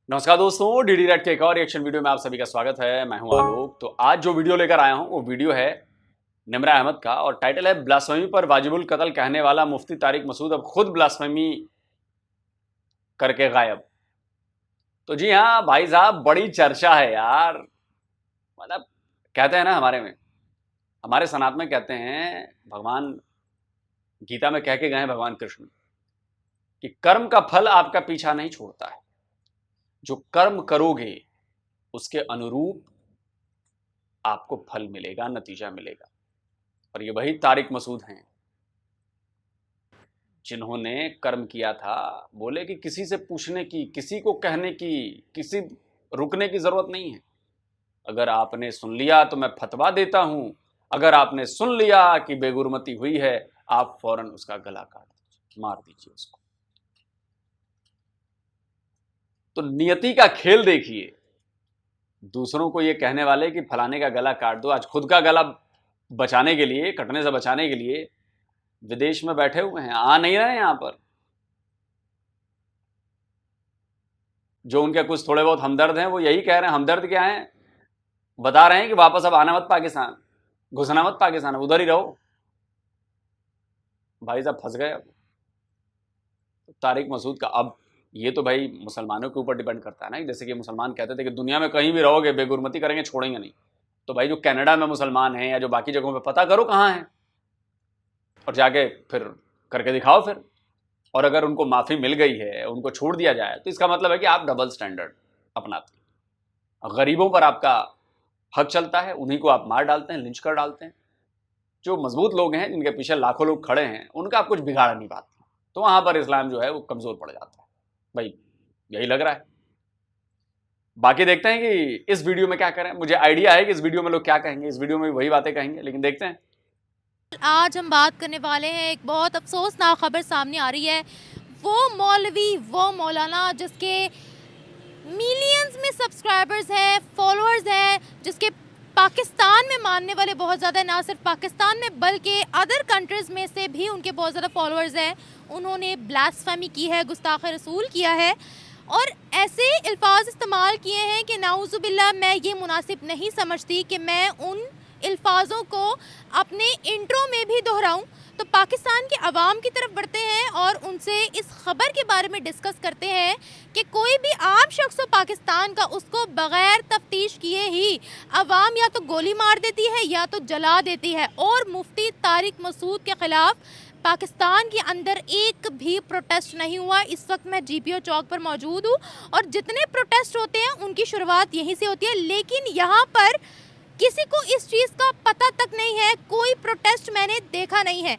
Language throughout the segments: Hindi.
नमस्कार दोस्तों, डीडी रेड के एक और रिएक्शन वीडियो में आप सभी का स्वागत है। मैं हूं आलोक। तो आज जो वीडियो लेकर आया हूं वो वीडियो है निमरा अहमद का और टाइटल है ब्लास्फेमी पर वाजिबुल कत्ल कहने वाला मुफ्ती तारिक मसूद अब खुद ब्लास्फेमी करके गायब। तो जी हाँ भाई साहब, बड़ी चर्चा है यार। मतलब कहते हैं ना, हमारे सनातन में कहते हैं, भगवान गीता में कह के गए हैं भगवान कृष्ण कि कर्म का फल आपका पीछा नहीं छोड़ता है। जो कर्म करोगे उसके अनुरूप आपको फल मिलेगा, नतीजा मिलेगा। और ये वही तारिक मसूद हैं जिन्होंने कर्म किया था। बोले कि किसी से पूछने की, किसी को कहने की, किसी रुकने की जरूरत नहीं है। अगर आपने सुन लिया तो मैं फतवा देता हूं। अगर आपने सुन लिया कि बेगुरमती हुई है, आप फौरन उसका गला काट दीजिए, मार दीजिए उसको। तो नियति का खेल देखिए। दूसरों को ये कहने वाले कि फलाने का गला काट दो, आज खुद का गला बचाने के लिए, कटने से बचाने के लिए विदेश में बैठे हुए हैं, आ नहीं रहे यहां पर। जो उनके कुछ थोड़े बहुत हमदर्द हैं वो यही कह रहे हैं। हमदर्द क्या है? बता रहे हैं कि वापस अब आना मत पाकिस्तान, घुसना मत पाकिस्तान, उधर ही रहो। भाई साहब फंस गए अब तारिक मसूद का। अब ये तो भाई मुसलमानों के ऊपर डिपेंड करता है ना। जैसे कि मुसलमान कहते थे कि दुनिया में कहीं भी रहोगे बेगुरमती करेंगे, छोड़ेंगे नहीं। तो भाई जो कनाडा में मुसलमान हैं या जो बाकी जगहों पे, पता करो कहाँ हैं और जाके फिर करके दिखाओ फिर। और अगर उनको माफ़ी मिल गई है, उनको छोड़ दिया जाए, तो इसका मतलब है कि आप डबल स्टैंडर्ड अपनाते हैं। गरीबों पर आपका हक चलता है, उन्हीं को आप मार डालते हैं, लिंच कर डालते हैं। जो मजबूत लोग हैं, जिनके पीछे लाखों लोग खड़े हैं, उनका आप कुछ बिगाड़ नहीं पाते। तो वहां पर इस्लाम जो है वो कमजोर पड़ जाता है। भाई यही लग रहा है। बाकी देखते हैं कि इस वीडियो में क्या करें। मुझे आइडिया है कि इस वीडियो में लोग क्या कहेंगे, इस वीडियो में वही बातें कहेंगे, लेकिन देखते हैं। आज हम बात करने वाले हैं, एक बहुत अफसोसनाक खबर सामने आ रही है। वो मौलवी, वो मौलाना जिसके मिलियंस में सब्सक्राइबर्स हैं, फॉलोअर्स हैं, जिसके पाकिस्तान में मानने वाले बहुत ज़्यादा, ना सिर्फ पाकिस्तान में बल्कि अदर कंट्रीज़ में से भी उनके बहुत ज़्यादा फॉलोअर्स हैं। उन्होंने ब्लास्फेमी की है, गुस्ताख रसूल किया है और ऐसे अल्फाज इस्तेमाल किए हैं कि नाउज़ुबिल्लाह, मैं ये मुनासिब नहीं समझती कि मैं उन अल्फाजों को अपने इंट्रो में भी दोहराऊं। तो पाकिस्तान के अवाम की तरफ बढ़ते हैं और उनसे इस खबर के बारे में डिस्कस करते हैं कि कोई भी आम शख्स हो पाकिस्तान का, उसको बग़ैर तफ्तीश किए ही अवाम या तो गोली मार देती है या तो जला देती है। और मुफ्ती तारिक मसूद के ख़िलाफ़ पाकिस्तान के अंदर एक भी प्रोटेस्ट नहीं हुआ। इस वक्त मैं जीपीओ चौक पर मौजूद हूँ और जितने प्रोटेस्ट होते हैं उनकी शुरुआत यहीं से होती है, लेकिन यहाँ पर किसी को इस चीज़ का पता तक नहीं है, कोई प्रोटेस्ट मैंने देखा नहीं है।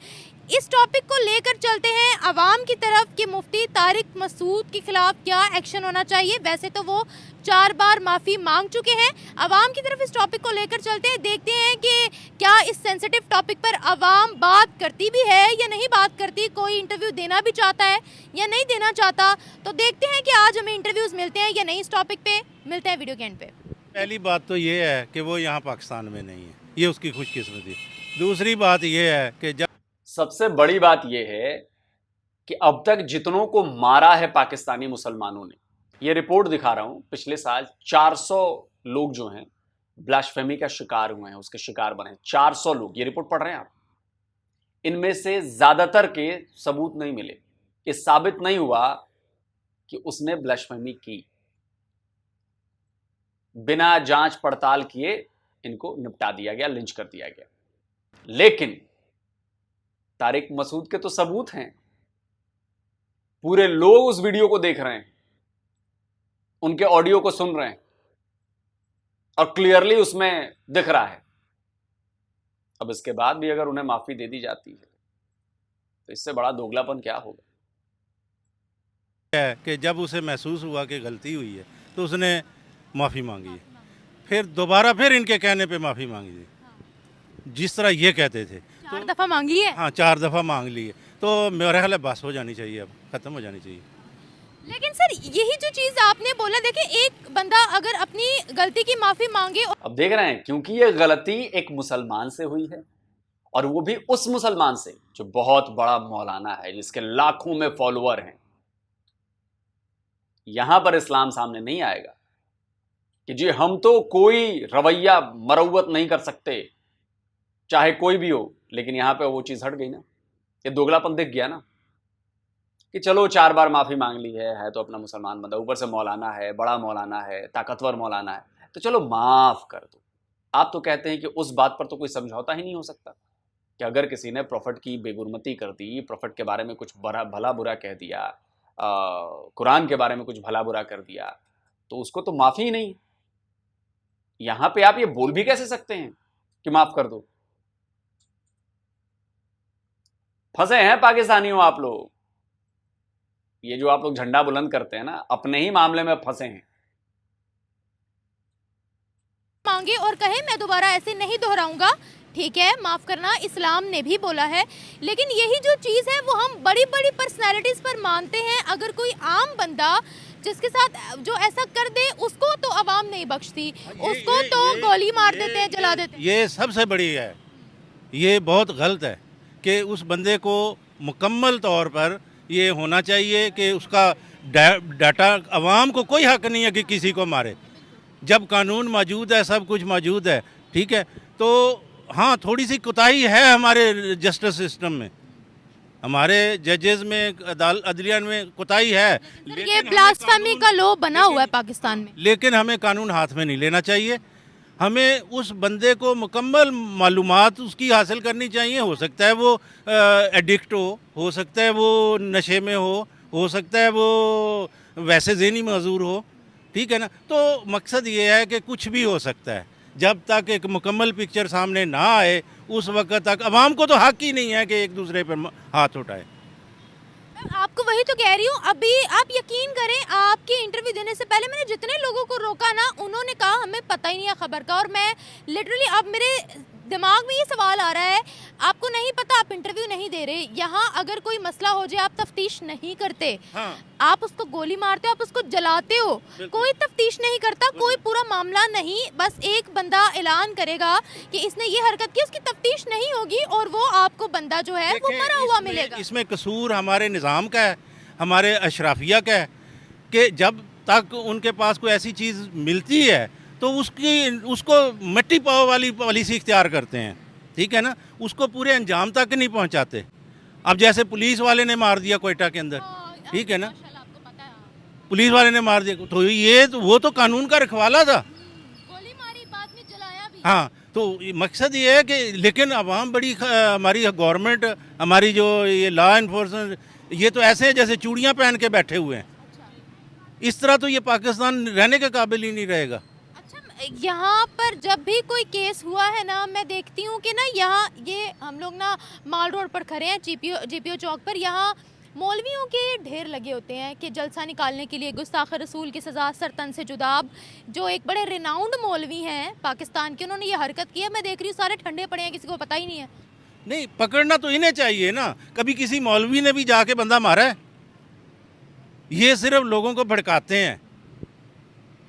इस टॉपिक को लेकर चलते हैं अवाम की तरफ कि मुफ्ती तारिक मसूद के खिलाफ क्या एक्शन होना चाहिए। वैसे तो वो 4 बार माफ़ी मांग चुके हैं। अवाम की तरफ इस टॉपिक को लेकर चलते हैं, देखते हैं कि क्या इस सेंसिटिव टॉपिक पर अवाम बात करती भी है या नहीं बात करती, कोई इंटरव्यू देना भी चाहता है या नहीं देना चाहता। तो देखते हैं कि आज हमें इंटरव्यूज़ मिलते हैं या नहीं। इस टॉपिक पे मिलते हैं वीडियो के एंड पे। पहली बात तो ये है कि वो यहाँ पाकिस्तान में नहीं है, ये उसकी खुशकिस्मती। दूसरी बात ये है कि जब सबसे बड़ी बात यह है कि अब तक जितनों को मारा है पाकिस्तानी मुसलमानों ने, यह रिपोर्ट दिखा रहा हूं, पिछले साल 400 लोग जो हैं ब्लास्फेमी का शिकार हुए हैं, उसके शिकार बने 400 लोग। ये रिपोर्ट पढ़ रहे हैं आप। इनमें से ज्यादातर के सबूत नहीं मिले। ये साबित नहीं हुआ कि उसने ब्लास्फेमी की। बिना जांच पड़ताल किए इनको निपटा दिया गया, लिंच कर दिया गया। लेकिन तारिक मसूद के तो सबूत हैं। पूरे लोग उस वीडियो को देख रहे हैं, उनके ऑडियो को सुन रहे हैं और क्लियरली उसमें दिख रहा है। अब इसके बाद भी अगर उन्हें माफी दे दी जाती है तो इससे बड़ा दोगलापन क्या होगा। है कि जब उसे महसूस हुआ कि गलती हुई है तो उसने माफ़ी मांगी है, फिर दोबारा फिर इनके कहने पे माफ़ी मांगी थी, जिस तरह ये कहते थे। 4 दफ़ा मांगी है। हाँ, 4 दफ़ा मांग ली है, तो मेरा ख्याल है बस हो जानी चाहिए, अब ख़त्म हो जानी चाहिए। लेकिन सर, यही जो चीज़ आपने बोला, देखिए एक बंदा अगर अपनी गलती की माफ़ी मांगे। अब देख रहे हैं, क्योंकि ये गलती एक मुसलमान से हुई है और वो भी उस मुसलमान से जो बहुत बड़ा मौलाना है, जिसके लाखों में फॉलोअर हैं। यहां पर इस्लाम सामने नहीं आएगा कि जी हम तो कोई रवैया मरवत नहीं कर सकते चाहे कोई भी हो, लेकिन यहां पे वो चीज हट गई ना, ये दोगलापन दिख गया ना कि चलो 4 बार माफी मांग ली है तो अपना मुसलमान बंदा, ऊपर से मौलाना है, बड़ा मौलाना है, ताकतवर मौलाना है, तो चलो माफ कर दो। आप तो कहते हैं कि उस बात पर तो कोई समझौता ही नहीं हो सकता कि अगर किसी ने प्रॉफिट की बेगुरमती कर दी, प्रॉफिट के बारे में कुछ भला बुरा कह दिया, कुरान के बारे में कुछ भला बुरा कर दिया, तो उसको तो माफी ही नहीं। यहां पे आप ये बोल भी कैसे सकते हैं कि माफ कर दो? फंसे हैं पाकिस्तानियों आप लोग, ये जो आप लोग झंडा बुलंद करते हैं ना, अपने ही मामले में फंसे हैं। मांगे और कहे मैं दोबारा ऐसे नहीं दोहराऊंगा, ठीक है, माफ करना इस्लाम ने भी बोला है, लेकिन यही जो चीज़ है वो हम बड़ी बड़ी पर्सनैलिटीज़ पर मानते हैं। अगर कोई आम बंदा जिसके साथ जो ऐसा कर दे उसको तो आवाम नहीं बख्शती, उसको तो गोली मार देते हैं, जला देते हैं। ये सबसे बड़ी है, ये बहुत गलत है कि उस बंदे को मुकम्मल तौर पर ये होना चाहिए कि उसका डाटा, आवाम को कोई हक नहीं है कि किसी को मारे। जब कानून मौजूद है, सब कुछ मौजूद है, ठीक है, तो हाँ थोड़ी सी कोताही है हमारे जस्टिस सिस्टम में, हमारे जजेस में, अदलिया में कोताही है। ये ब्लास्फेमी का लॉ बना हुआ है पाकिस्तान में, लेकिन हमें कानून हाथ में नहीं लेना चाहिए। हमें उस बंदे को मुकम्मल मालूमात उसकी हासिल करनी चाहिए। हो सकता है वो एडिक्ट हो सकता है वो नशे में हो सकता है वो वैसे ज़हनी मजूर हो, ठीक है ना। तो मकसद ये है कि कुछ भी हो सकता है, जब तक एक मुकम्मल पिक्चर सामने ना आए उस वक्त तक अवाम को तो हक ही नहीं है कि एक दूसरे पर हाथ उठाए। आपको वही तो कह रही हूँ। अभी आप यकीन करें, आपकी इंटरव्यू देने से पहले मैंने जितने लोगों को रोका ना, उन्होंने कहा हमें पता ही नहीं है खबर का। और मैं लिटरली, अब मेरे दिमाग में ये सवाल आ रहा है, आपको नहीं पता, आप इंटरव्यू नहीं दे रहे। यहाँ अगर कोई मसला हो जाए आप तफ्तीश नहीं करते, हाँ। आप उसको गोली मारते हो, आप उसको जलाते हो, कोई तफ्तीश नहीं करता, कोई पूरा मामला नहीं। बस एक बंदा ऐलान करेगा कि इसने ये हरकत की, उसकी तफ्तीश नहीं होगी और वो आपको बंदा जो है वो मरा हुआ मिलेगा। इसमें कसूर हमारे निज़ाम का है, हमारे अशराफिया का है कि जब तक उनके पास कोई ऐसी चीज़ मिलती है तो उसको मिट्टी पाव वाली पॉलिसी इख्तियार करते हैं, ठीक है ना, उसको पूरे अंजाम तक नहीं पहुंचाते। अब जैसे पुलिस वाले ने मार दिया कोयटा के अंदर, ठीक है ना, पुलिस वाले ने मार दिया, तो ये तो वो तो कानून का रखवाला था, गोली मारी, बाद में जलाया भी। हाँ। तो मकसद ये है कि लेकिन अवाम बड़ी, हमारी गवर्नमेंट, हमारी जो ये लॉ इन्फोर्समेंट, ये तो ऐसे हैं जैसे चूड़ियाँ पहन के बैठे हुए हैं। इस तरह तो ये पाकिस्तान रहने के काबिल ही नहीं रहेगा। यहाँ पर जब भी कोई केस हुआ है ना, मैं देखती हूँ कि ना यहाँ ये हम लोग ना माल रोड पर खड़े हैं, जीपीओ चौक पर, यहाँ मौलवियों के ढेर लगे होते हैं कि जलसा निकालने के लिए गुस्ताख रसूल की सज़ा सरतन से जुदाब, जो एक बड़े रिनाउंड मौलवी हैं पाकिस्तान के, उन्होंने ये हरकत की है। मैं देख रही हूँ सारे ठंडे पड़े हैं, किसी को पता ही नहीं है। नहीं, पकड़ना तो इन्हें चाहिए ना। कभी किसी मौलवी ने भी जाके बंदा मारा है? ये सिर्फ लोगों को भड़काते हैं,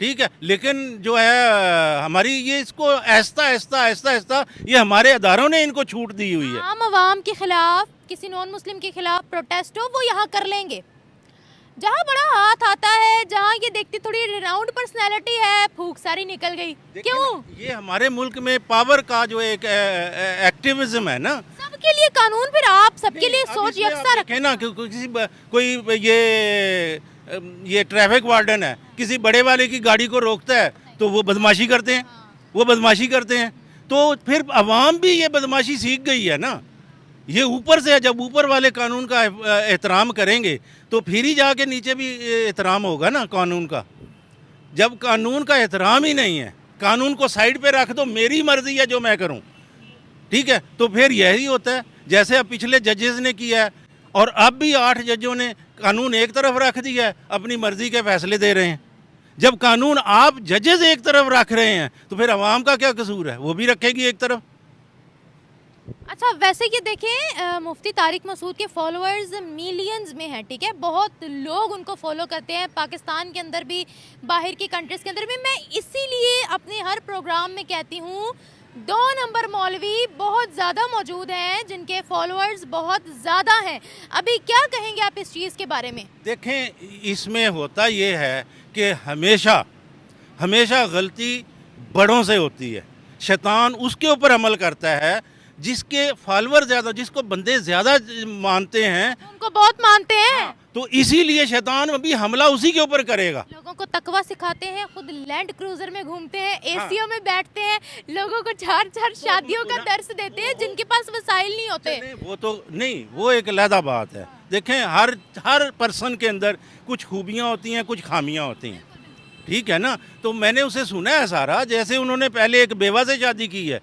ठीक है। लेकिन जो है हमारी ये, इसको आहिस्ता आहिस्ता ये हमारे अदारों ने इनको छूट दी हुई है। आम आवाम के खिलाफ, किसी नॉन मुस्लिम के खिलाफ प्रोटेस्ट हो, वो यहाँ कर लेंगे। जहाँ बड़ा हाथ आता है, जहाँ ये देखती थोड़ी रिनाउंड पर्सनैलिटी है, फूंक सारी निकल गई। क्यों? ये हमारे मुल्क में पावर का जो एक एक्टिविज्म है ना, सबके लिए कानून, फिर आप सबके लिए सोच यकसा रखें ना। कोई ये ट्रैफिक वार्डन है, किसी बड़े वाले की गाड़ी को रोकता है तो वो बदमाशी करते हैं, तो फिर अवाम भी ये बदमाशी सीख गई है ना। ये ऊपर से, जब ऊपर वाले कानून का एहतराम करेंगे तो फिर ही जाके नीचे भी एहतराम होगा ना कानून का। जब कानून का एहतराम ही नहीं है, कानून को साइड पे रख दो, मेरी मर्जी है जो मैं करूं, ठीक है, तो फिर यही होता है जैसे अब पिछले जजेस ने किया है, और अब भी 8 जजों ने कानून एक तरफ रख दिया है, अपनी मर्जी के फैसले दे रहे हैं। जब कानून आप जजेस एक तरफ रख रहे हैं तो फिर अवाम का क्या कसूर है, वो भी रखेगी एक तरफ। अच्छा, वैसे ये देखें, मुफ्ती तारिक मसूद के फॉलोअर्स मिलियंस में हैं, ठीक है, बहुत लोग उनको फॉलो करते हैं, पाकिस्तान के अंदर भी, बाहर की कंट्रीज़ के अंदर भी। मैं इसीलिए अपने हर प्रोग्राम में कहती हूँ 2 नंबर मौलवी बहुत ज़्यादा मौजूद हैं जिनके फॉलोअर्स बहुत ज़्यादा हैं। अभी क्या कहेंगे आप इस चीज़ के बारे में? देखें, इसमें होता ये है कि हमेशा हमेशा गलती बड़ों से होती है। शैतान उसके ऊपर अमल करता है जिसके फॉलोअर ज़्यादा, जिसको बंदे ज़्यादा मानते हैं, उनको बहुत मानते हैं। तो इसीलिए शैतान अभी हमला उसी के ऊपर करेगा। लोगों को तकवा सिखाते हैं, खुद लैंड क्रूजर में घूमते हैं, एसीओ में बैठते हैं, लोगों को 4-4 शादियों का दर्स देते हैं जिनके पास वसाइल नहीं होते। नहीं, वो तो नहीं, वो एक अलहदा बात है। देखें, हर पर्सन के अंदर कुछ खूबियाँ होती हैं, कुछ खामियाँ होती हैं, ठीक है ना। तो मैंने उसे सुना है सारा, जैसे उन्होंने पहले एक बेवा से शादी की है,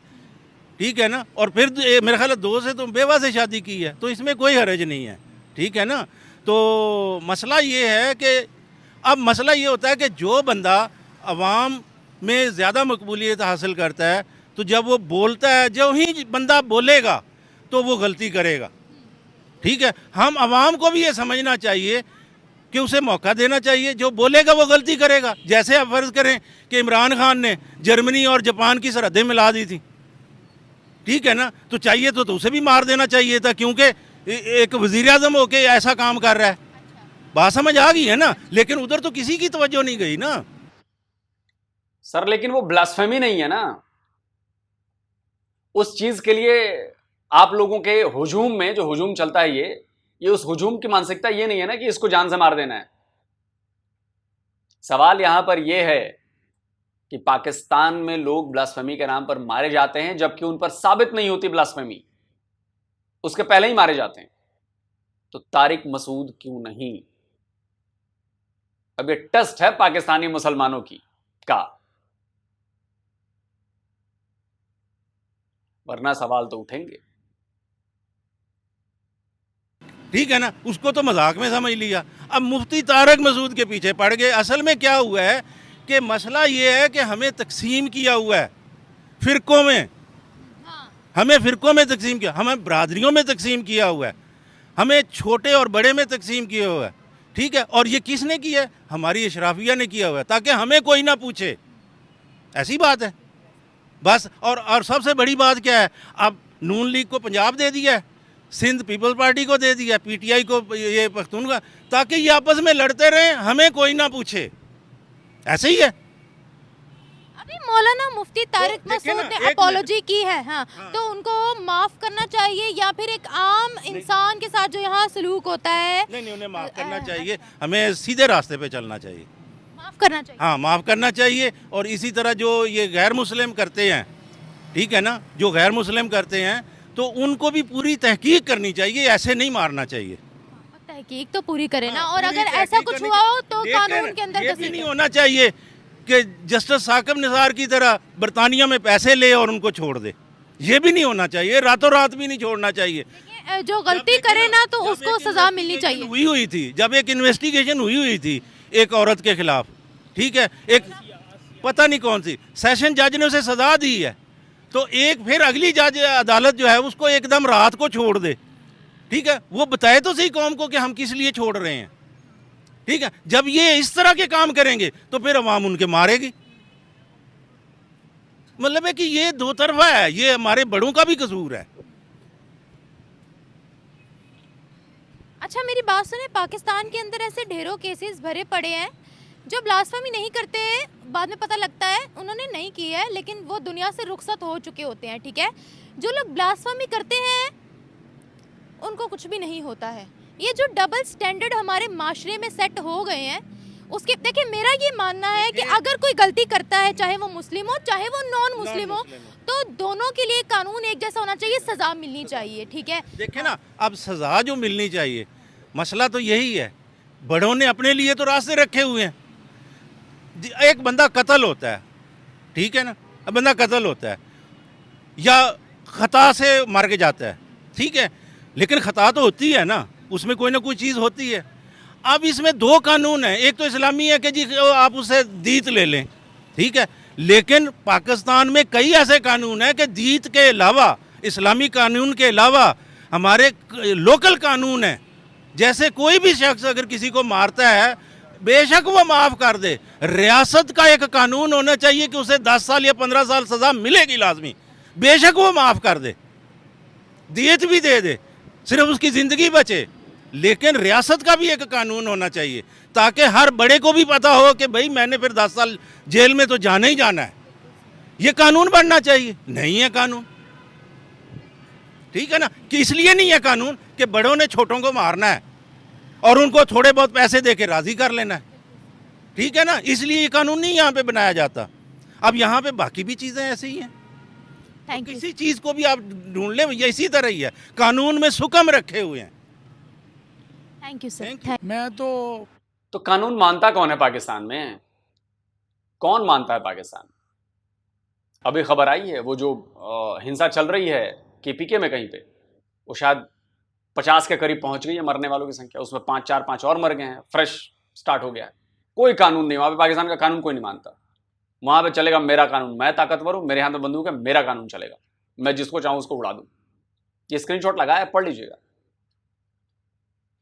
ठीक है ना, और फिर मेरे ख्याल 2 से तो बेवा से शादी की है, तो इसमें कोई हर्ज नहीं है, ठीक है ना। तो मसला ये है कि अब मसला ये होता है कि जो बंदा अवाम में ज़्यादा मकबूलियत हासिल करता है, तो जब वो बोलता है, जो ही बंदा बोलेगा तो वो गलती करेगा, ठीक है। हम अवाम को भी ये समझना चाहिए कि उसे मौका देना चाहिए, जो बोलेगा वो गलती करेगा। जैसे आप फ़र्ज़ करें कि इमरान खान ने जर्मनी और जापान की सरहदें मिला दी थी, ठीक है ना, तो चाहिए तो उसे भी मार देना चाहिए था, क्योंकि एक वज़ीर आज़म होके ऐसा काम कर रहा है। बात समझ आ गई है ना। लेकिन उधर तो किसी की तवज्जो नहीं गई ना सर। लेकिन वो ब्लास्फेमी नहीं है ना। उस चीज के लिए आप लोगों के हुजूम में जो हुजूम चलता है, ये उस हुजूम की मानसिकता ये नहीं है ना कि इसको जान से मार देना है। सवाल यहां पर यह है कि पाकिस्तान में लोग ब्लास्फेमी के नाम पर मारे जाते हैं, जबकि उन पर साबित नहीं होती ब्लास्फेमी, उसके पहले ही मारे जाते हैं। तो तारिक मसूद क्यों नहीं? अब ये टेस्ट है पाकिस्तानी मुसलमानों का, वरना सवाल तो उठेंगे। ठीक है ना। उसको तो मजाक में समझ लिया, अब मुफ्ती तारिक मसूद के पीछे पड़ गए। असल में क्या हुआ है कि मसला ये है कि हमें तकसीम किया हुआ है फ़िरक़ों में, हमें फ़िरक़ों में तकसीम किया, हमें बरादरियों में तकसीम किया हुआ है, हमें छोटे और बड़े में तकसीम किया हुआ है, ठीक है। और ये किसने किया है? हमारी अशराफिया ने किया हुआ है, ताकि हमें कोई ना पूछे। ऐसी बात है बस। और सबसे बड़ी बात क्या है, अब नून लीग को पंजाब दे दिया है, सिंध पीपल्स पार्टी को दे दिया, पीटीआई को ये पख्तूनख्वा, ताकि ये आपस में लड़ते रहें, हमें कोई ना पूछे। ऐसे ही है। अभी मौलाना मुफ्ती तारिक तो देखिए मसूद ना, ने एक अपॉलोजी की है, हाँ, तो उनको माफ करना चाहिए या फिर एक आम इंसान के साथ जो यहाँ सलूक होता है? नहीं, उन्हें माफ़ करना चाहिए, हमें सीधे रास्ते पे चलना चाहिए, माफ करना चाहिए। हाँ, माफ़ करना चाहिए। और इसी तरह जो ये गैर मुस्लिम करते हैं, ठीक है ना, जो गैर मुस्लिम करते हैं, तो उनको भी पूरी तहकीक करनी चाहिए, ऐसे नहीं मारना चाहिए। तहकीक तो पूरी करे ना, हाँ, और पूरी अगर ऐसा तहकीक कुछ करनी हुआ हो तो चाहिए। कानून के अंदर ये भी घसीटे। नहीं होना चाहिए कि जस्टिस साकिब निसार की तरह बरतानिया में पैसे ले और उनको छोड़ दे। ये भी नहीं होना चाहिए, रातों रात भी नहीं छोड़ना चाहिए। जो गलती करे ना तो जब उसको एक सजा मिलनी इन्वेस्टिगेशन चाहिए। हुई थी, जब एक इन्वेस्टिगेशन हुई थी एक औरत के खिलाफ, ठीक है, एक पता नहीं कौन सी, सेशन जज ने उसे सजा दी है, तो एक फिर अगली जज अदालत जो है उसको एकदम रात को छोड़ दे, ठीक है। वो बताए तो सही कौम को कि हम किस लिए छोड़ रहे हैं, ठीक है। जब ये इस तरह के काम करेंगे तो फिर अवाम उनके मारेगी। मतलब है कि ये दो तरफा है, ये हमारे बड़ों का भी कसूर है। अच्छा मेरी बात सुने, पाकिस्तान के अंदर ऐसे ढेरों केसेस भरे पड़े हैं जो ब्लास्फेमी नहीं करते, बाद में पता लगता है उन्होंने नहीं की है, लेकिन वो दुनिया से रुखसत हो चुके होते हैं, ठीक है। जो लोग ब्लास्फेमी करते हैं उनको कुछ भी नहीं होता है। ये जो डबल स्टैंडर्ड हमारे माशरे में सेट हो गए हैं, उसके देखिए मेरा ये मानना है कि अगर कोई गलती करता है, चाहे वो मुस्लिम हो चाहे वो नॉन मुस्लिम हो, तो दोनों के लिए कानून एक जैसा होना चाहिए, सज़ा मिलनी चाहिए, ठीक है। देखें ना, अब सज़ा जो मिलनी चाहिए, मसला तो यही है, बड़ों ने अपने लिए तो रास्ते रखे हुए हैं। एक बंदा कत्ल होता है, ठीक है ना, अब बंदा कत्ल होता है या ख़ता से मार के जाता है, ठीक है, लेकिन ख़ता तो होती है ना, उसमें कोई ना कोई चीज़ होती है। अब इसमें दो कानून हैं, एक तो इस्लामी है कि जी आप उससे दीत ले लें, ठीक है, लेकिन पाकिस्तान में कई ऐसे कानून हैं कि दीत के अलावा, इस्लामी कानून के अलावा हमारे लोकल कानून हैं। जैसे कोई भी शख्स अगर किसी को मारता है, बेशक वो माफ़ कर दे, रियासत का एक कानून होना चाहिए कि उसे 10 साल या 15 साल सज़ा मिलेगी लाजमी। बेशक वो माफ़ कर दे, दियत भी दे दे, सिर्फ उसकी ज़िंदगी बचे, लेकिन रियासत का भी एक कानून होना चाहिए ताकि हर बड़े को भी पता हो कि भाई मैंने फिर 10 साल जेल में तो जाना ही जाना है। ये कानून बनना चाहिए, नहीं है कानून। ठीक है ना, कि इसलिए नहीं है कानून कि बड़ों ने छोटों को मारना है और उनको थोड़े बहुत पैसे दे के राज़ी कर लेना है। ठीक है ना, इसलिए ये कानून नहीं यहाँ पे बनाया जाता। अब यहाँ पे बाकी भी चीज़ें ऐसी ही हैं। Thank you. किसी चीज़ को भी आप ढूंढ लें, ये इसी तरह ही है, कानून में सुकम रखे हुए हैं। Thank you sir. Thank you. मैं तो कानून मानता कौन है पाकिस्तान में? कौन मानता है पाकिस्तान? अभी खबर आई है वो जो हिंसा चल रही है केपीके में कहीं पे, वो शायद 50 के करीब पहुंच गई है मरने वालों की संख्या, उसमें 5 और मर गए हैं, फ्रेश स्टार्ट हो गया है। कोई कानून नहीं वहां पे, पाकिस्तान का कानून कोई नहीं मानता। वहां पे चलेगा मेरा कानून, मैं ताकतवर हूं, मेरे हाथ में बंदूक है, मेरा कानून चलेगा, मैं जिसको चाहूं उसको उड़ा दूं। ये स्क्रीनशॉट लगाया, पढ़ लीजिएगा।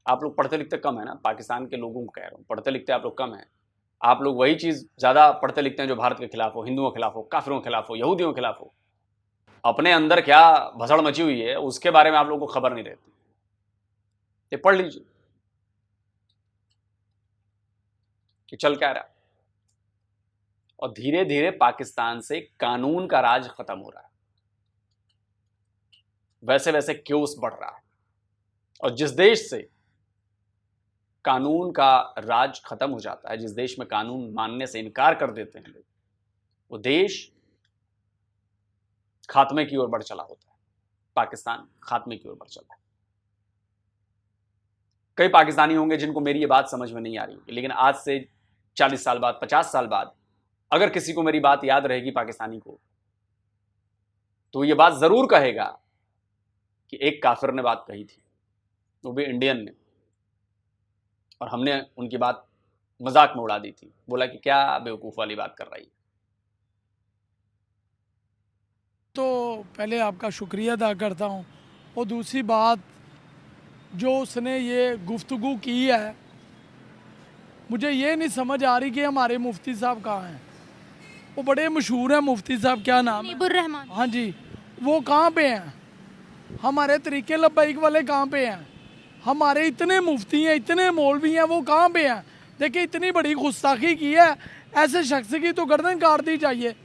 आप लोग पढ़ते लिखते कम है ना, पाकिस्तान के लोगों को कह रहा हूं, पढ़ते लिखते आप लोग कम है। आप लोग वही चीज ज्यादा पढ़ते लिखते हैं जो भारत के खिलाफ हो, हिंदुओं के खिलाफ हो, काफिरों के खिलाफ हो, यहूदियों के खिलाफ हो। अपने अंदर क्या भसड़ मची हुई है उसके बारे में आप लोगों को खबर नहीं रहती। ये पढ़ लीजिए कि चल क्या रहा। और धीरे धीरे पाकिस्तान से कानून का राज खत्म हो रहा है, वैसे वैसे क्योस बढ़ रहा है। और जिस देश से कानून का राज खत्म हो जाता है, जिस देश में कानून मानने से इनकार कर देते हैं लोग, वो देश खात्मे की ओर बढ़ चला होता है। पाकिस्तान खात्मे की ओर बढ़ चला है। कई पाकिस्तानी होंगे जिनको मेरी ये बात समझ में नहीं आ रही होगी, लेकिन आज से 40 साल बाद, 50 साल बाद अगर किसी को मेरी बात याद रहेगी पाकिस्तानी को, तो ये बात जरूर कहेगा कि एक काफिर ने बात कही थी, वो भी इंडियन ने, और हमने उनकी बात मजाक में उड़ा दी थी, बोला कि क्या बेवकूफ वाली बात कर रही है। तो पहले आपका शुक्रिया अदा करता हूँ, और दूसरी बात जो उसने ये गुफ्तगू की है, मुझे ये नहीं समझ आ रही कि हमारे मुफ्ती साहब कहाँ हैं। वो बड़े मशहूर हैं मुफ्ती साहब, क्या नाम है? मुनीबुर रहमान। हाँ जी, वो कहाँ पे हैं? हमारे तरीके लब्बैक वाले कहाँ पे हैं? हमारे इतने मुफ्ती हैं, इतने मौलवी हैं, वो कहाँ पे हैं? देखिए इतनी बड़ी गुस्ताखी की है, ऐसे शख्स की तो गर्दन काट दी चाहिए,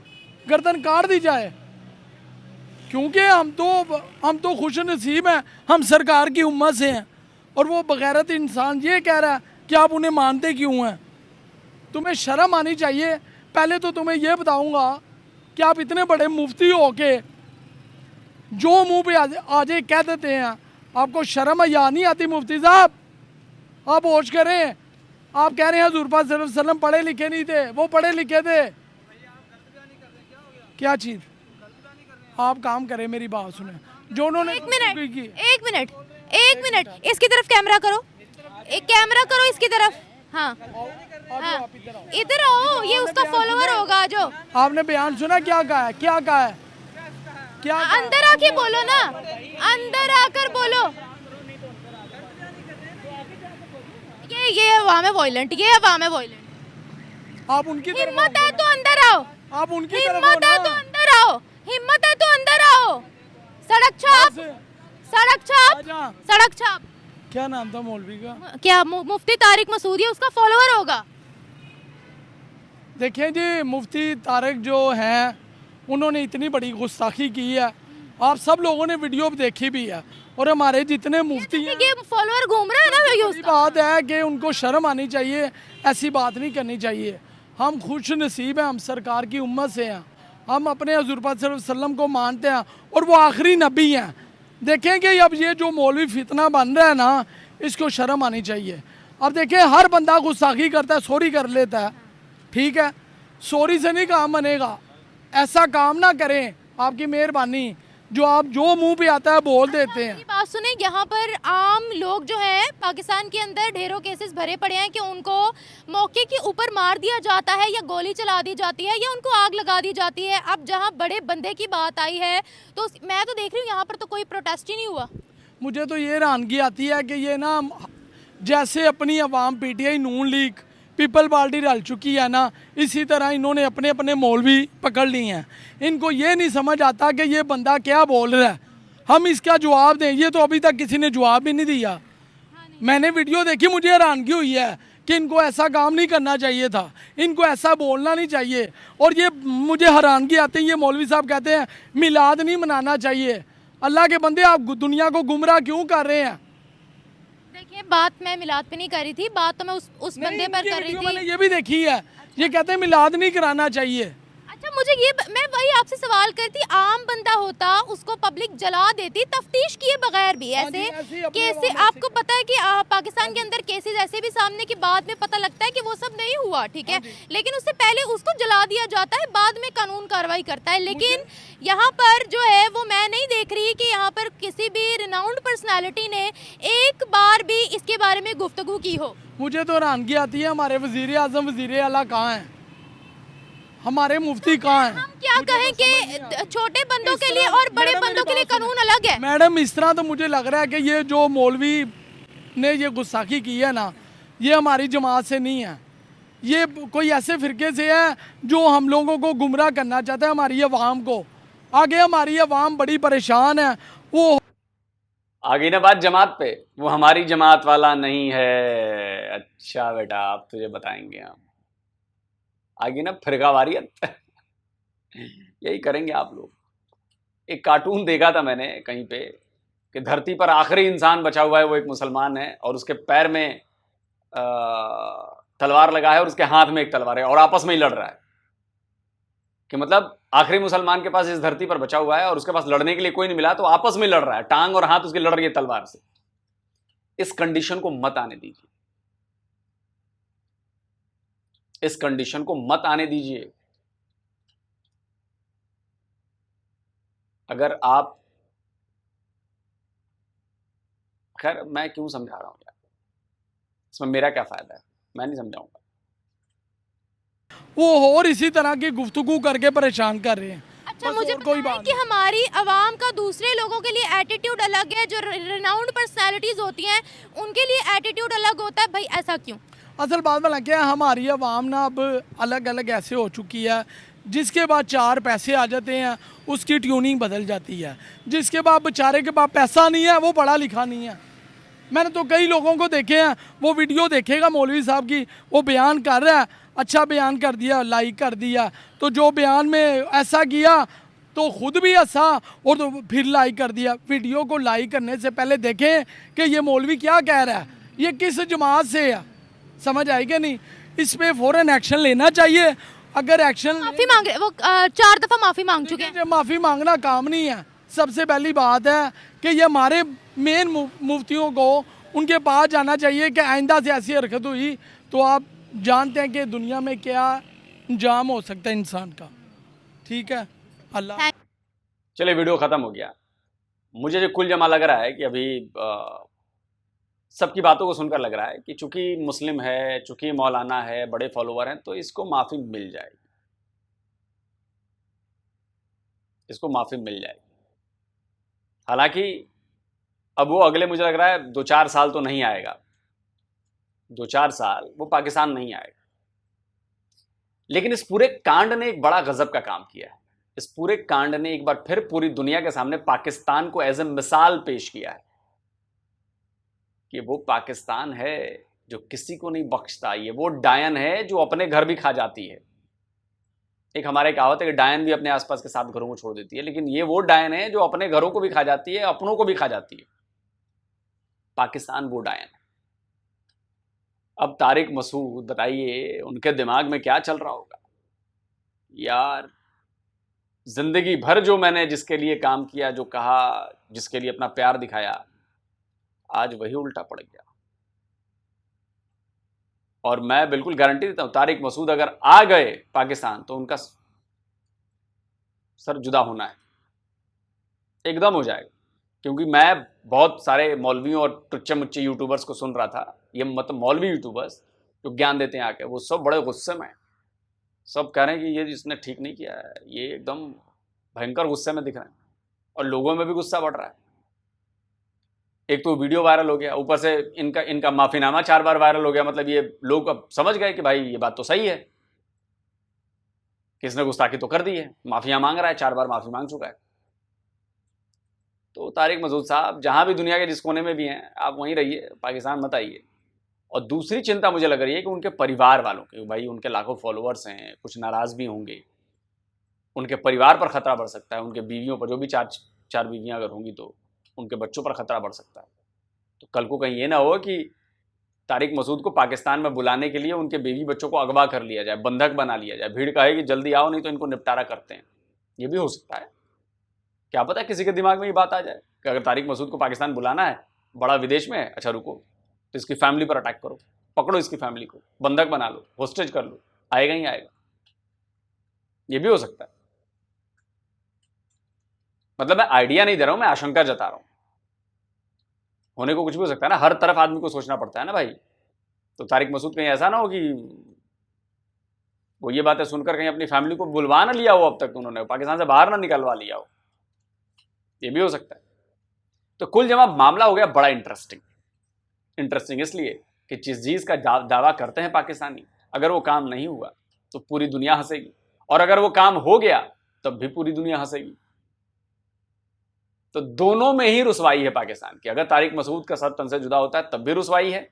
गर्दन काट दी जाए। क्योंकि हम तो खुश नसीब हैं, हम सरकार की उम्मत से हैं, और वो बगैरत इंसान ये कह रहा है कि आप उन्हें मानते क्यों हैं? तुम्हें शर्म आनी चाहिए। पहले तो तुम्हें ये बताऊंगा कि आप इतने बड़े मुफ्ती हो के जो मुंह पे आजे कह देते हैं, आपको शर्म या नहीं आती? मुफ्ती साहब आप होश करें। आप कह रहे हैं हुज़ूर पाक सल्लल्लाहु अलैहि वसल्लम पढ़े लिखे नहीं थे, वो पढ़े लिखे थे। क्या चीज़? आप काम करें, मेरी बात सुने। जो उन्होंने एक मिनट, की एक मिनट, एक मिनट, इसकी तरफ कैमरा करो, एक कैमरा करो इसकी तरफ। हाँ हाँ, आप इधर आओ। इधर आओ, ये उसका फॉलोवर होगा जो। आपने बयान सुना क्या कहा है? क्या कहा है? क्या कहा है? अंदर आके बोलो ना, अंदर आकर बोलो। ये अवाम है वायलेंट, ये अवाम है वायलेंट। आप उनकी तरफ हिम्मत है तो अंदर आओ, आप उनकी तरफ हिम्मत है आओ तो ना। अंदर आओ, हिम्मत है तो अंदर आओ। सड़क छाप, सड़क छाप, आजा। सड़क छाप। क्या नाम था मौलवी का? क्या मुफ्ती तारिक मसूद, ये उसका फॉलोवर होगा। देखें जी, मुफ्ती तारिक जो हैं उन्होंने इतनी बड़ी गुस्ताखी की है, आप सब लोगों ने वीडियो देखी भी है, और हमारे जितने मुफ्ती हैं, ये फॉलोवर घूम रहा है ना, ये बड़ी बात है कि उनको शर्म आनी चाहिए, ऐसी बात नहीं करनी चाहिए। हम खुश नसीब हैं, हम सरकार की उम्मत से हैं, हम अपने हुज़ूर पाक सल्लल्लाहु अलैहि वसल्लम को मानते हैं, और वो आखिरी नबी हैं। देखें कि अब ये जो मौलवी फितना बन रहा है ना, इसको शर्म आनी चाहिए। अब देखें हर बंदा गुस्ताखी करता है, सॉरी कर लेता है, ठीक है, सॉरी से नहीं काम बनेगा। ऐसा काम ना करें, आपकी मेहरबानी। जो आप जो मुंह पे आता है बोल देते हैं। मेरी बात सुने, यहाँ पर आम लोग जो हैं पाकिस्तान के अंदर ढेरों केसेस भरे पड़े हैं कि उनको मौके के ऊपर मार दिया जाता है, या गोली चला दी जाती है, या उनको आग लगा दी जाती है। अब जहाँ बड़े बंदे की बात आई है, तो मैं तो देख रही हूँ यहाँ पर तो कोई प्रोटेस्ट ही नहीं हुआ। मुझे तो ये हैरानगी आती है कि ये ना जैसे अपनी अवाम पीटीआई नून लीग पीपल पार्टी रल चुकी है ना, इसी तरह इन्होंने अपने अपने मौलवी पकड़ लिए हैं। इनको ये नहीं समझ आता कि ये बंदा क्या बोल रहा है, हम इसका जवाब दें। ये तो अभी तक किसी ने जवाब भी नहीं दिया। मैंने वीडियो देखी, मुझे हैरानगी हुई है कि इनको ऐसा काम नहीं करना चाहिए था, इनको ऐसा बोलना नहीं चाहिए। और ये मुझे हैरानगी आती है, ये मौलवी साहब कहते हैं मिलाद नहीं मनाना चाहिए। अल्लाह के बंदे, आप दुनिया को गुमराह क्यों कर रहे हैं? देखिए, बात मैं मिलाद पे नहीं कर रही थी, बात तो मैं उस बंदे पर कर रही थी। मैंने ये भी देखी है, ये कहते हैं मिलाद नहीं कराना चाहिए। अच्छा, मुझे ये मैं वही आपसे सवाल करती, आम बंदा होता उसको पब्लिक जला देती तफ्तीश किए बगैर भी। ऐसे कैसे आपको पता है कि पाकिस्तान के अंदर केसेस ऐसे भी सामने की बाद में पता लगता है कि वो सब नहीं हुआ, ठीक है, लेकिन उससे पहले उसको जला दिया जाता है, बाद में कानून कार्रवाई करता है। लेकिन यहाँ पर जो है वो मैं नहीं देख रही कि यहाँ पर किसी भी रिनाउंड पर्सनैलिटी ने एक बार भी इसके बारे में गुफ्तगू की हो। मुझे तो हैरानगी आती है, हमारे वजीर आजम वजीर आला कहाँ हैं, हमारे मुफ्ती कहाँ हैं? हम क्या कहें कि छोटे बंदों के लिए और बड़े बंदों के लिए कानून अलग है। मैडम, इस तरह तो मुझे लग रहा है कि ये जो मौलवी ने ये गुस्ताखी की है ना, ये हमारी जमात से नहीं है, ये कोई ऐसे फिरके से है जो हम लोगों को गुमराह करना चाहता है, हमारी अवाम को। आगे हमारी अवाम बड़ी परेशान है। वो आगे ना बात जमात पे, वो हमारी जमात वाला नहीं है। अच्छा बेटा, आप तुझे बताएंगे हम। आगे ना फिरकावारियत यही करेंगे आप लोग। एक कार्टून देखा था मैंने कहीं पे कि धरती पर आखिरी इंसान बचा हुआ है, वो एक मुसलमान है और उसके पैर में तलवार लगा है और उसके हाथ में एक तलवार है और आपस में ही लड़ रहा है। कि मतलब आखिरी मुसलमान के पास इस धरती पर बचा हुआ है और उसके पास लड़ने के लिए कोई नहीं मिला, तो आपस में लड़ रहा है, टांग और हाथ उसके लड़ रही है तलवार से। इस कंडीशन को मत आने दीजिए, इस कंडीशन को मत आने दीजिए। अगर आप, खैर मैं क्यों समझा रहा हूं यार, इसमें मेरा क्या फायदा है, मैं नहीं समझाऊंगा। वो और इसी तरह की गुफ्तगू करके परेशान कर रहे हैं। अच्छा, बस मुझे और कोई बताएं बात कि हमारी आवाम का दूसरे लोगों के लिए एटीट्यूड अलग है, जो रिनाउंड पर्सनालिटीज होती हैं उनके लिए एटीट्यूड अलग होता है, भाई ऐसा क्यों? असल बात में क्या है, हमारी अवाम ना अब अलग अलग ऐसे हो चुकी है, जिसके बाद चार पैसे आ जाते हैं उसकी ट्यूनिंग बदल जाती है, जिसके बाद बेचारे के पास पैसा नहीं है वो पढ़ा लिखा नहीं है। मैंने तो कई लोगों को देखे हैं, वो वीडियो देखेगा मौलवी साहब की, वो बयान कर रहा है, अच्छा बयान कर दिया, लाइक कर दिया, तो जो बयान में ऐसा किया तो खुद भी हंसा और तो फिर लाइक कर दिया। वीडियो को लाइक करने से पहले देखें कि ये मौलवी क्या कह रहा है, ये किस जमात से है, समझ आएगी नहीं। इस पे फौरन एक्शन लेना चाहिए। अगर एक्शन माफी मांग रहे, वो 4 दफा माफी मांग चुके हैं। माफ़ी मांगना काम नहीं है। सबसे पहली बात है कि ये हमारे मेन मुफ्तियों को उनके पास जाना चाहिए कि आइंदा से ऐसी हरकत हुई तो आप जानते हैं कि दुनिया में क्या अंजाम हो सकता है इंसान का। ठीक है, अल्लाह। चलिए, वीडियो ख़त्म हो गया। मुझे जो कुल जमा लग रहा है कि अभी सबकी बातों को सुनकर लग रहा है कि चूंकि मुस्लिम है, चूंकि मौलाना है, बड़े फॉलोवर हैं, तो इसको माफ़ी मिल जाएगी, इसको माफ़ी मिल जाएगी। हालांकि अब वो अगले, मुझे लग रहा है 2-4 साल तो नहीं आएगा, 2-4 साल वो पाकिस्तान नहीं आएगा। लेकिन इस पूरे कांड ने एक बड़ा गजब का काम किया है। इस पूरे कांड ने एक बार फिर पूरी दुनिया के सामने पाकिस्तान को एज ए मिसाल पेश किया है कि वो पाकिस्तान है जो किसी को नहीं बख्शता। ये वो डायन है जो अपने घर भी खा जाती है। एक हमारे कहावत है कि डायन भी अपने आसपास के 7 घरों को छोड़ देती है, लेकिन ये वो डायन है जो अपने घरों को भी खा जाती है, अपनों को भी खा जाती है। पाकिस्तान वो डायन है। अब तारिक मसूद, बताइए उनके दिमाग में क्या चल रहा होगा यार। जिंदगी भर जो मैंने जिसके लिए काम किया, जो कहा, जिसके लिए अपना प्यार दिखाया, आज वही उल्टा पड़ गया। और मैं बिल्कुल गारंटी देता हूं, तारिक मसूद अगर आ गए पाकिस्तान तो उनका सर जुदा होना है, एकदम हो जाएगा। क्योंकि मैं बहुत सारे मौलवियों और टुच्चे मुच्चे यूट्यूबर्स को सुन रहा था, ये मतलब मौलवी यूट्यूबर्स जो ज्ञान देते हैं आके, वो सब बड़े गुस्से में, सब कह रहे हैं कि ये इसने ठीक नहीं किया है, ये एकदम भयंकर गुस्से में दिख रहे हैं और लोगों में भी गुस्सा बढ़ रहा है। एक तो वीडियो वायरल हो गया, ऊपर से इनका माफीनामा 4 बार वायरल हो गया। मतलब ये लोग अब समझ गए कि भाई ये बात तो सही है, किसने गुस्ताखी तो कर दी है, माफिया मांग रहा है, 4 बार माफी मांग चुका है। तो तारिक मसूद साहब जहां भी दुनिया के जिस कोने में भी हैं, आप वहीं रहिए, पाकिस्तान मत आइए। और दूसरी चिंता मुझे लग रही है कि उनके परिवार वालों की, भाई उनके लाखों फॉलोअर्स हैं, कुछ नाराज भी होंगे, उनके परिवार पर खतरा बढ़ सकता है, उनके बीवियों पर, जो भी चार बीवियां अगर होंगी तो उनके बच्चों पर खतरा बढ़ सकता है। तो कल को कहीं ये ना हो कि तारिक मसूद को पाकिस्तान में बुलाने के लिए उनके बीवी बच्चों को अगवा कर लिया जाए, बंधक बना लिया जाए, भीड़ कहे कि जल्दी आओ नहीं तो इनको निपटारा करते हैं। ये भी हो सकता है, क्या पता किसी के दिमाग में ये बात आ जाए कि अगर तारिक मसूद को पाकिस्तान बुलाना है, बड़ा विदेश में है, अच्छा रुको तो इसकी फैमिली पर अटैक करो, पकड़ो इसकी फैमिली को, बंधक बना लो, होस्टेज कर लो, आएगा ही आएगा। ये भी हो सकता है। मतलब मैं आइडिया नहीं दे रहा हूं, मैं आशंका जता रहा हूं, होने को कुछ भी हो सकता है ना, हर तरफ आदमी को सोचना पड़ता है ना भाई। तो तारिक मसूद कहीं ऐसा ना हो कि वो ये बातें सुनकर कहीं अपनी फैमिली को बुलवा ना लिया हो, अब तक उन्होंने पाकिस्तान से बाहर ना निकलवा लिया हो, ये भी हो सकता है। तो कुल जमा मामला हो गया बड़ा इंटरेस्टिंग इसलिए कि जिस चीज का दावा करते हैं पाकिस्तानी, अगर वो काम नहीं हुआ तो पूरी दुनिया हंसेगी, और अगर वो काम हो गया तब भी पूरी दुनिया हंसेगी। तो दोनों में ही रुसवाई है पाकिस्तान की। अगर तारिक मसूद का सर तन से जुदा होता है तब भी रुसवाई है,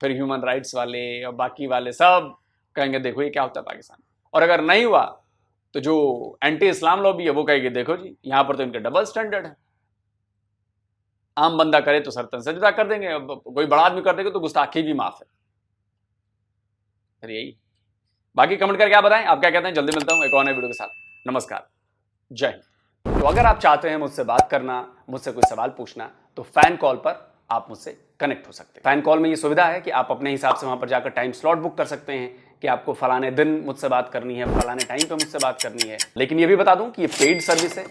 फिर ह्यूमन राइट्स वाले और बाकी वाले सब कहेंगे देखो ये क्या होता है पाकिस्तान। और अगर नहीं हुआ तो जो एंटी इस्लाम लॉबी है वो कहेगी देखो जी यहां पर तो इनके डबल स्टैंडर्ड है, आम बंदा करे तो सर तन से जुदा कर देंगे, कोई बड़ा आदमी कर देगा तो गुस्ताखी भी माफ है। फिर यही, बाकी कमेंट करके आप बताएं आप क्या कहते हैं। जल्दी मिलता हूं एक और नए वीडियो के साथ। नमस्कार, जय हिंद। तो अगर आप चाहते हैं मुझसे बात करना, मुझसे कोई सवाल पूछना, तो फैन कॉल पर आप मुझसे कनेक्ट हो सकते हैं। फैन कॉल में ये सुविधा है कि आप अपने हिसाब से वहां पर जाकर टाइम स्लॉट बुक कर सकते हैं कि आपको फलाने दिन मुझसे बात करनी है, फलाने टाइम पे मुझसे बात करनी है। लेकिन ये भी बता दूं कि ये पेड सर्विस है,